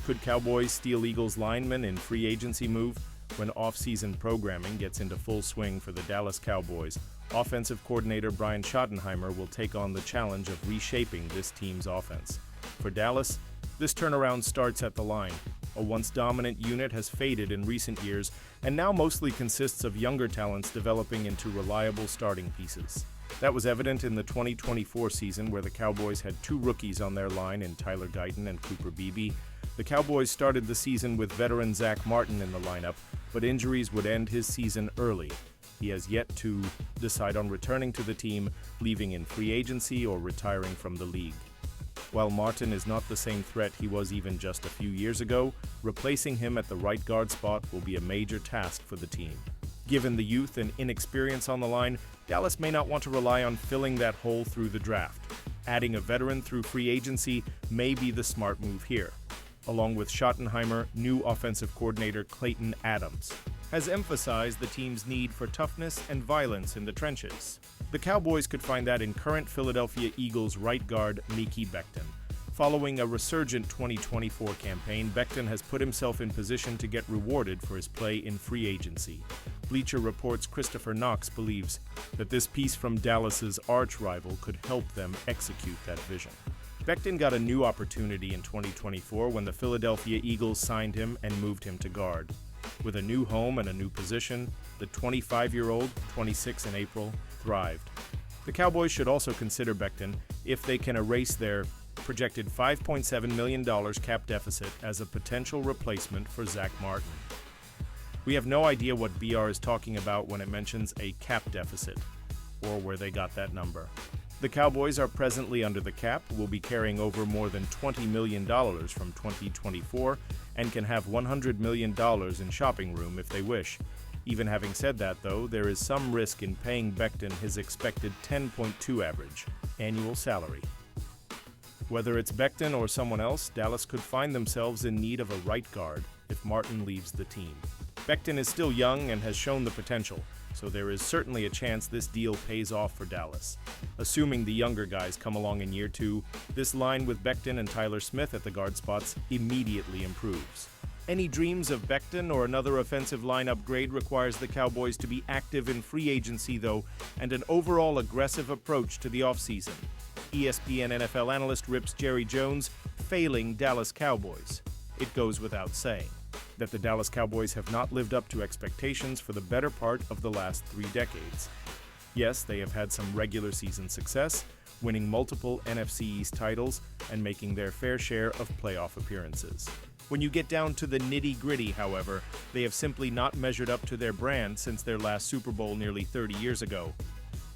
Could Cowboys steal Eagles linemen in free agency move? When off-season programming gets into full swing for the Dallas Cowboys, offensive coordinator Brian Schottenheimer will take on the challenge of reshaping this team's offense. For Dallas, this turnaround starts at the line. A once dominant unit has faded in recent years and now mostly consists of younger talents developing into reliable starting pieces. That was evident in the 2024 season, where the Cowboys had two rookies on their line in Tyler Guyton and Cooper Beebe. The Cowboys started the season with veteran Zach Martin in the lineup, but injuries would end his season early. He has yet to decide on returning to the team, leaving in free agency, or retiring from the league. While Martin is not the same threat he was even just a few years ago, replacing him at the right guard spot will be a major task for the team. Given the youth and inexperience on the line, Dallas may not want to rely on filling that hole through the draft. Adding a veteran through free agency may be the smart move here. Along with Schottenheimer, new offensive coordinator Clayton Adams has emphasized the team's need for toughness and violence in the trenches. The Cowboys could find that in current Philadelphia Eagles right guard Mekhi Becton. Following a resurgent 2024 campaign, Becton has put himself in position to get rewarded for his play in free agency. Bleacher Report's Christopher Knox believes that this piece from Dallas's arch-rival could help them execute that vision. Becton got a new opportunity in 2024 when the Philadelphia Eagles signed him and moved him to guard. With a new home and a new position, the 25-year-old, 26 in April, thrived. The Cowboys should also consider Becton if they can erase their projected $5.7 million cap deficit as a potential replacement for Zach Martin. We have no idea what BR is talking about when it mentions a cap deficit, or where they got that number. The Cowboys are presently under the cap, will be carrying over more than $20 million from 2024, and can have $100 million in shopping room if they wish. Even having said that, though, there is some risk in paying Becton his expected 10.2 average annual salary. Whether it's Becton or someone else, Dallas could find themselves in need of a right guard if Martin leaves the team. Becton is still young and has shown the potential, so there is certainly a chance this deal pays off for Dallas. Assuming the younger guys come along in year two, this line with Becton and Tyler Smith at the guard spots immediately improves. Any dreams of Becton or another offensive line upgrade requires the Cowboys to be active in free agency, though, and an overall aggressive approach to the offseason. ESPN NFL analyst rips Jerry Jones failing Dallas Cowboys. It goes without saying that the Dallas Cowboys have not lived up to expectations for the better part of the last 3 decades. Yes, they have had some regular season success, winning multiple NFC East titles and making their fair share of playoff appearances. When you get down to the nitty-gritty, however, they have simply not measured up to their brand since their last Super Bowl nearly 30 years ago.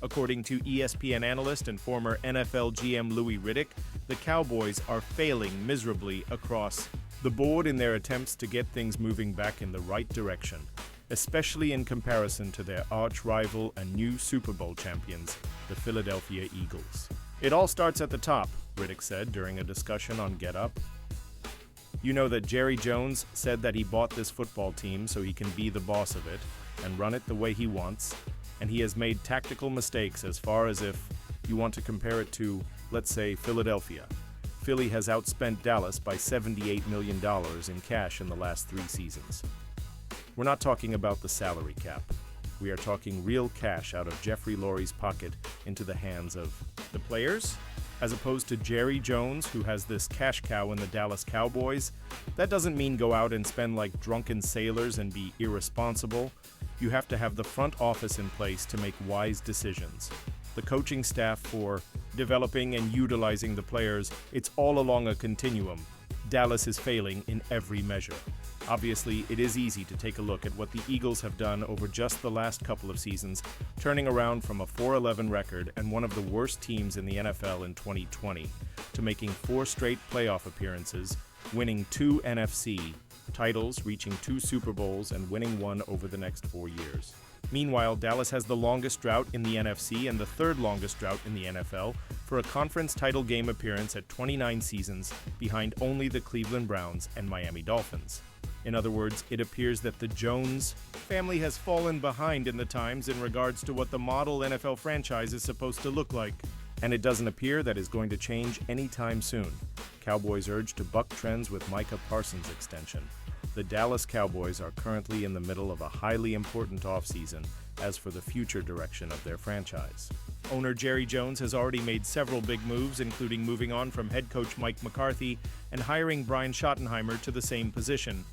According to ESPN analyst and former NFL GM Louis Riddick, the Cowboys are failing miserably across the board in their attempts to get things moving back in the right direction, especially in comparison to their arch-rival and new Super Bowl champions, the Philadelphia Eagles. It all starts at the top, Riddick said during a discussion on Get Up. You know that Jerry Jones said that he bought this football team so he can be the boss of it and run it the way he wants, and he has made tactical mistakes as far as if you want to compare it to, let's say, Philadelphia. Philly has outspent Dallas by $78 million in cash in the last 3 seasons. We're not talking about the salary cap. We are talking real cash out of Jeffrey Lurie's pocket into the hands of the players, as opposed to Jerry Jones, who has this cash cow in the Dallas Cowboys. That doesn't mean go out and spend like drunken sailors and be irresponsible. You have to have the front office in place to make wise decisions. The coaching staff for developing and utilizing the players, it's all along a continuum. Dallas is failing in every measure. Obviously, it is easy to take a look at what the Eagles have done over just the last couple of seasons, turning around from a 4-11 record and one of the worst teams in the NFL in 2020 to making 4 straight playoff appearances, winning 2 NFC titles, reaching 2 Super Bowls, and winning 1 over the next 4 years. Meanwhile, Dallas has the longest drought in the NFC and the 3rd longest drought in the NFL for a conference title game appearance at 29 seasons, behind only the Cleveland Browns and Miami Dolphins. In other words, it appears that the Jones family has fallen behind in the times in regards to what the model NFL franchise is supposed to look like, and it doesn't appear that is going to change anytime soon. Cowboys urge to buck trends with Micah Parsons' extension. The Dallas Cowboys are currently in the middle of a highly important offseason as for the future direction of their franchise. Owner Jerry Jones has already made several big moves, including moving on from head coach Mike McCarthy and hiring Brian Schottenheimer to the same position.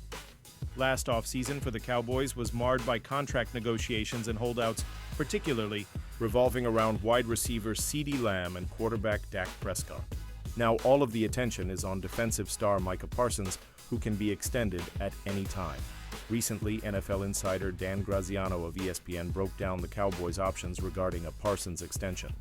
Last offseason for the Cowboys was marred by contract negotiations and holdouts, particularly revolving around wide receiver CeeDee Lamb and quarterback Dak Prescott. Now all of the attention is on defensive star Micah Parsons, who can be extended at any time. Recently, NFL insider Dan Graziano of ESPN broke down the Cowboys' options regarding a Parsons extension.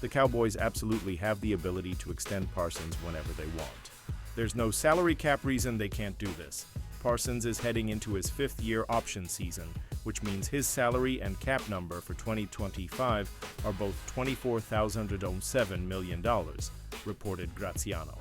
The Cowboys absolutely have the ability to extend Parsons whenever they want. There's no salary cap reason they can't do this. Parsons is heading into his fifth-year option season, which means his salary and cap number for 2025 are both $24,007 million, reported Graziano.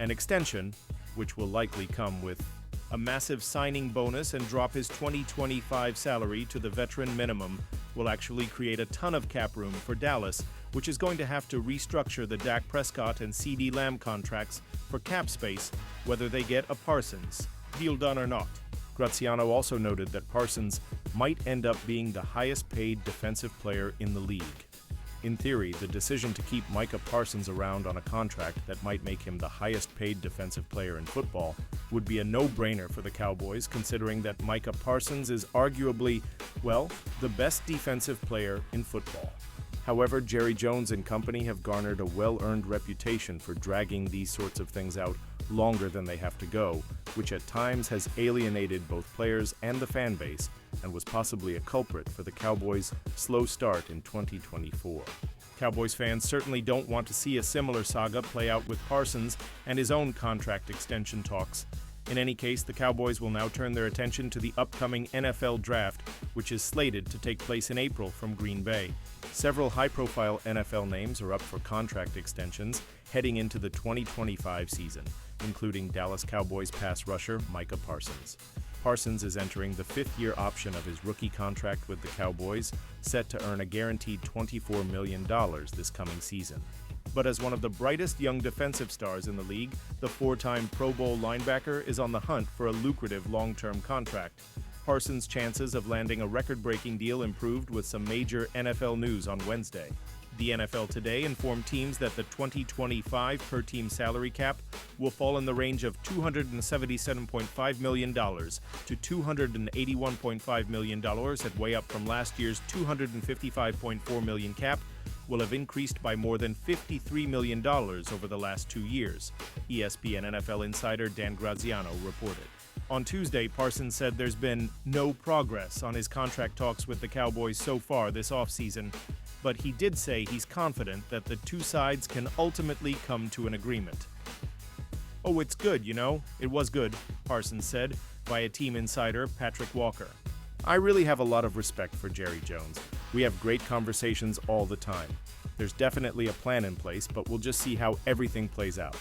An extension, which will likely come with a massive signing bonus and drop his 2025 salary to the veteran minimum, will actually create a ton of cap room for Dallas, which is going to have to restructure the Dak Prescott and CeeDee Lamb contracts for cap space, whether they get a Parsons deal done or not. Graziano also noted that Parsons might end up being the highest-paid defensive player in the league. In theory, the decision to keep Micah Parsons around on a contract that might make him the highest-paid defensive player in football would be a no-brainer for the Cowboys, considering that Micah Parsons is arguably, well, the best defensive player in football. However, Jerry Jones and company have garnered a well-earned reputation for dragging these sorts of things out longer than they have to go, which at times has alienated both players and the fan base and was possibly a culprit for the Cowboys' slow start in 2024. Cowboys fans certainly don't want to see a similar saga play out with Parsons and his own contract extension talks. In any case, the Cowboys will now turn their attention to the upcoming NFL Draft, which is slated to take place in April from Green Bay. Several high-profile NFL names are up for contract extensions heading into the 2025 season, including Dallas Cowboys pass rusher Micah Parsons. Parsons is entering the fifth-year option of his rookie contract with the Cowboys, set to earn a guaranteed $24 million this coming season. But as one of the brightest young defensive stars in the league, the four-time Pro Bowl linebacker is on the hunt for a lucrative long-term contract. Parsons' chances of landing a record-breaking deal improved with some major NFL news on Wednesday. The NFL Today informed teams that the 2025 per-team salary cap will fall in the range of $277.5 million to $281.5 million, and way up from last year's $255.4 million cap, will have increased by more than $53 million over the last 2 years, ESPN NFL insider Dan Graziano reported. On Tuesday, Parsons said there's been no progress on his contract talks with the Cowboys so far this offseason, but he did say he's confident that the two sides can ultimately come to an agreement. "Oh, it's good, you know. It was good," Parsons said via team insider Patrick Walker. "I really have a lot of respect for Jerry Jones. We have great conversations all the time. There's definitely a plan in place, but we'll just see how everything plays out.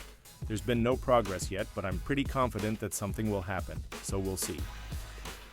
There's been no progress yet, but I'm pretty confident that something will happen, so we'll see."